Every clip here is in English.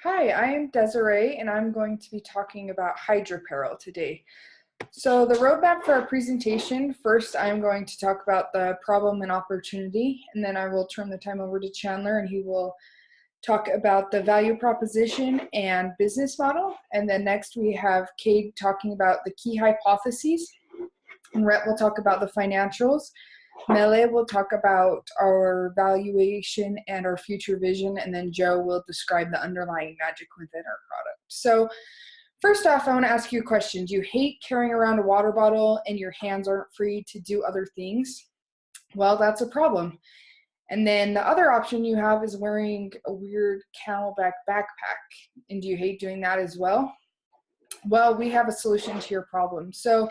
Hi, I am Desiree, and I'm going to be talking about Hydrapparel today. So the roadmap for our presentation, first I'm going to talk about the problem and opportunity, and then I will turn the time over to Chandler, and he will talk about the value proposition and business model. And then next we have Cade talking about the key hypotheses, and Rhett will talk about the financials. Mele will talk about our valuation and our future vision, and then Joe will describe the underlying magic within our product. So first off, I want to ask you a question. Do you hate carrying around a water bottle and your hands aren't free to do other things? Well, that's a problem. And then the other option you have is wearing a weird camelback backpack. And do you hate doing that as well? Well, we have a solution to your problem. So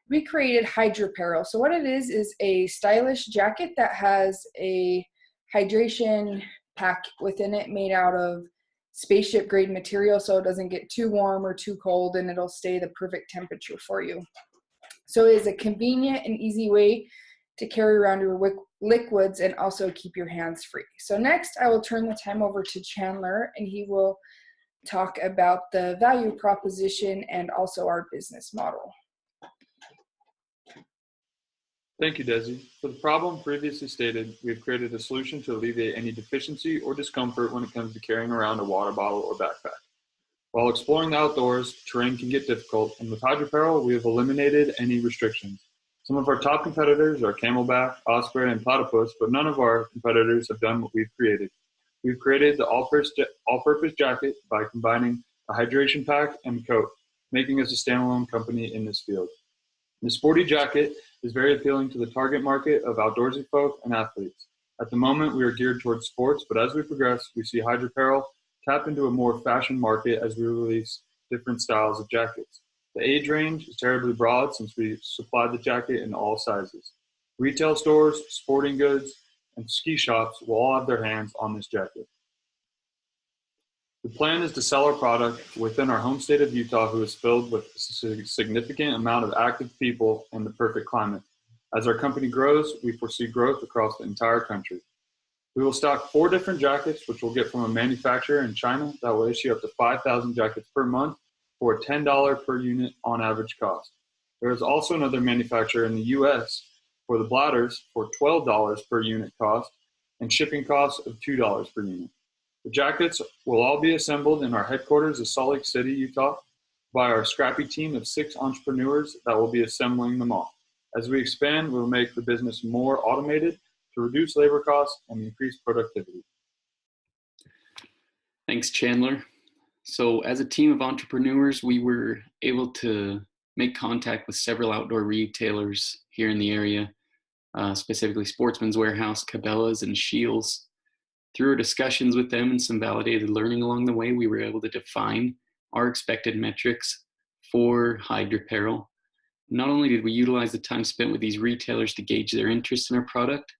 we created Hydrapparel. So what it is a stylish jacket that has a hydration pack within it made out of spaceship grade material, so it doesn't get too warm or too cold, and it'll stay the perfect temperature for you. So it is a convenient and easy way to carry around your liquids and also keep your hands free. So next I will turn the time over to Chandler, and he will talk about the value proposition and also our business model. Thank you, Desi. For the problem previously stated, we have created a solution to alleviate any deficiency or discomfort when it comes to carrying around a water bottle or backpack. While exploring the outdoors, terrain can get difficult, and with Hydrapparel, we have eliminated any restrictions. Some of our top competitors are Camelback, Osprey, and Platypus, but none of our competitors have done what we've created. We've created the all-purpose jacket by combining a hydration pack and coat, making us a standalone company in this field. The sporty jacket is very appealing to the target market of outdoorsy folk and athletes. At the moment, we are geared towards sports, but as we progress, we see Hydrapparel tap into a more fashion market as we release different styles of jackets. The age range is terribly broad since we supply the jacket in all sizes. Retail stores, sporting goods, and ski shops will all have their hands on this jacket. The plan is to sell our product within our home state of Utah, who is filled with a significant amount of active people and the perfect climate. As our company grows, we foresee growth across the entire country. We will stock 4 different jackets, which we'll get from a manufacturer in China that will issue up to 5,000 jackets per month for a $10 per unit on average cost. There is also another manufacturer in the U.S. for the bladders for $12 per unit cost and shipping costs of $2 per unit. The jackets will all be assembled in our headquarters of Salt Lake City, Utah, by our scrappy team of 6 entrepreneurs that will be assembling them all. As we expand, we will make the business more automated to reduce labor costs and increase productivity. Thanks, Chandler. So as a team of entrepreneurs, we were able to make contact with several outdoor retailers here in the area, specifically Sportsman's Warehouse, Cabela's, and Scheels. Through our discussions with them and some validated learning along the way, we were able to define our expected metrics for Hydrapparel. Not only did we utilize the time spent with these retailers to gauge their interest in our product,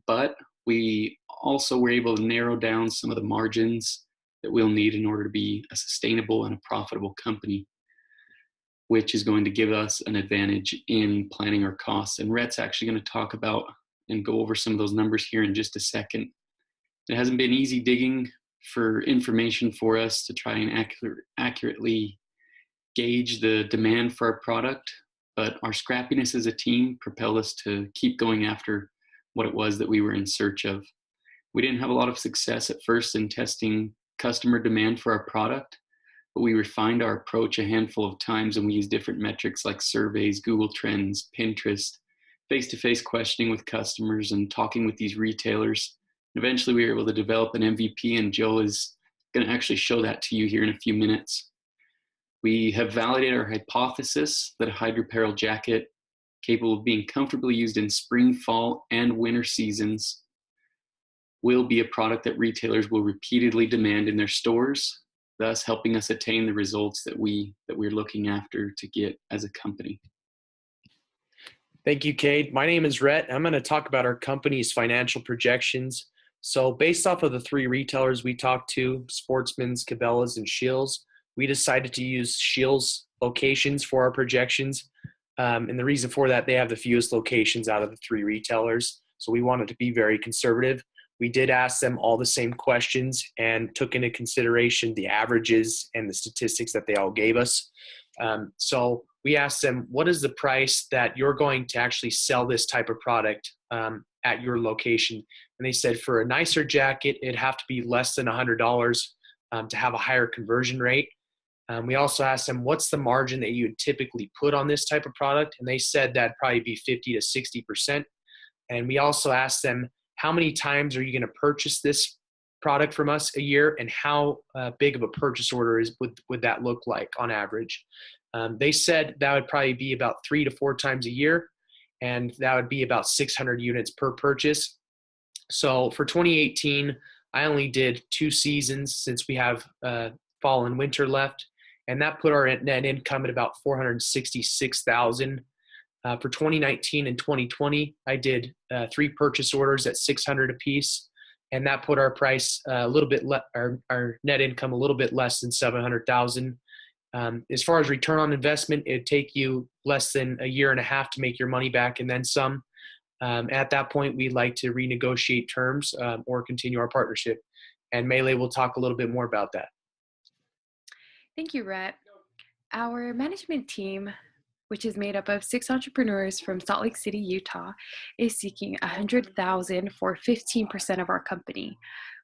but we also were able to narrow down some of the margins that we'll need in order to be a sustainable and a profitable company, which is going to give us an advantage in planning our costs. And Rhett's actually going to talk about and go over some of those numbers here in just a second. It hasn't been easy digging for information for us to try and accurately gauge the demand for our product, but our scrappiness as a team propelled us to keep going after what it was that we were in search of. We didn't have a lot of success at first in testing customer demand for our product, but we refined our approach a handful of times, and we used different metrics like surveys, Google Trends, Pinterest, face-to-face questioning with customers, and talking with these retailers. Eventually, we were able to develop an MVP, and Joe is going to actually show that to you here in a few minutes. We have validated our hypothesis that a Hydrapparel jacket capable of being comfortably used in spring, fall, and winter seasons will be a product that retailers will repeatedly demand in their stores, thus helping us attain the results that we're looking after to get as a company. Thank you, Cade. My name is Rhett. I'm going to talk about our company's financial projections. So based off of the 3 retailers we talked to, Sportsman's, Cabela's, and Scheels, we decided to use Scheels locations for our projections. And the reason for that, they have the fewest locations out of the 3 retailers. So we wanted to be very conservative. we did ask them all the same questions and took into consideration the averages and the statistics that they all gave us. So we asked them, what is the price that you're going to actually sell this type of product at your location? And they said for a nicer jacket, it'd have to be less than $100 to have a higher conversion rate. We also asked them, what's the margin that you would typically put on this type of product? And they said that'd probably be 50 to 60%. And we also asked them, how many times are you going to purchase this product from us a year, and how big of a purchase order would that look like on average? They said that would probably be about 3 to 4 times a year, and that would be about 600 units per purchase. So for 2018, I only did 2 seasons since we have fall and winter left, and that put our net income at about $466,000. For 2019 and 2020, I did 3 purchase orders at 600 apiece, and that put our price a little bit our net income a little bit less than 700,000. As far as return on investment, it'd take you less than a year and a half to make your money back and then some. At that point, we'd like to renegotiate terms or continue our partnership. And Melee will talk a little bit more about that. Thank you, Rhett. Our management team, which is made up of 6 entrepreneurs from Salt Lake City, Utah, is seeking $100,000 for 15% of our company.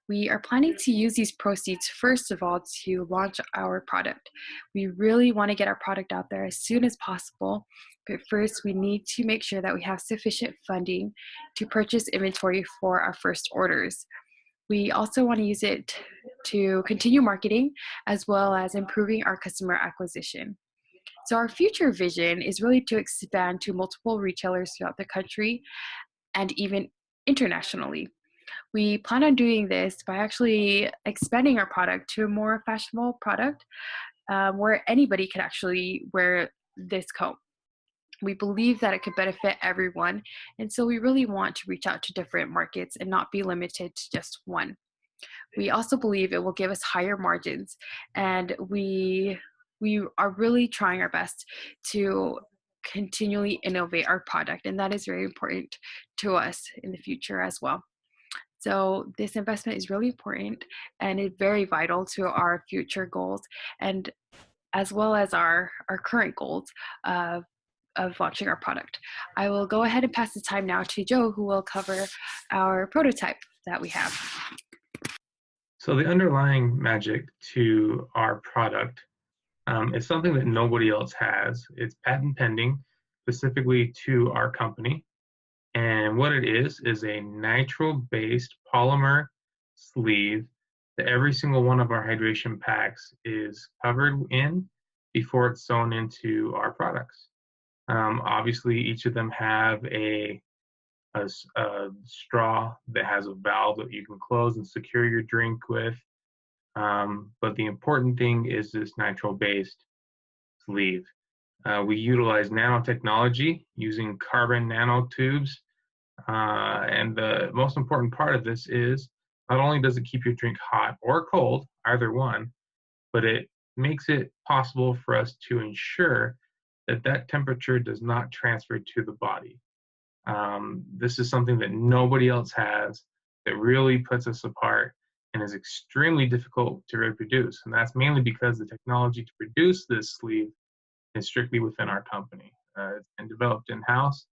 We are planning to use these proceeds, first of all, to launch our product. We really want to get our product out there as soon as possible, but first we need to make sure that we have sufficient funding to purchase inventory for our first orders. We also want to use it to continue marketing as well as improving our customer acquisition. So our future vision is really to expand to multiple retailers throughout the country and even internationally. We plan on doing this by actually expanding our product to a more fashionable product where anybody can actually wear this coat. We believe that it could benefit everyone, and so we really want to reach out to different markets and not be limited to just one. We also believe it will give us higher margins, and we are really trying our best to continually innovate our product, and that is very important to us in the future as well. So this investment is really important and is very vital to our future goals, and as well as our current goals of launching our product. I will go ahead and pass the time now to Joe, who will cover our prototype that we have. So the underlying magic to our product is something that nobody else has. It's patent pending, specifically to our company. And what it is a nitrile-based polymer sleeve that every single one of our hydration packs is covered in before it's sewn into our products. Obviously, each of them have a straw that has a valve that you can close and secure your drink with. But the important thing is this nitrile-based sleeve. We utilize nanotechnology using carbon nanotubes. And the most important part of this is not only does it keep your drink hot or cold, either one, but it makes it possible for us to ensure that that temperature does not transfer to the body. This is something that nobody else has that really puts us apart and is extremely difficult to reproduce. And that's mainly because the technology to produce this sleeve is strictly within our company. It's been developed in-house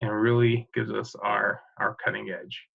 and really gives us our cutting edge.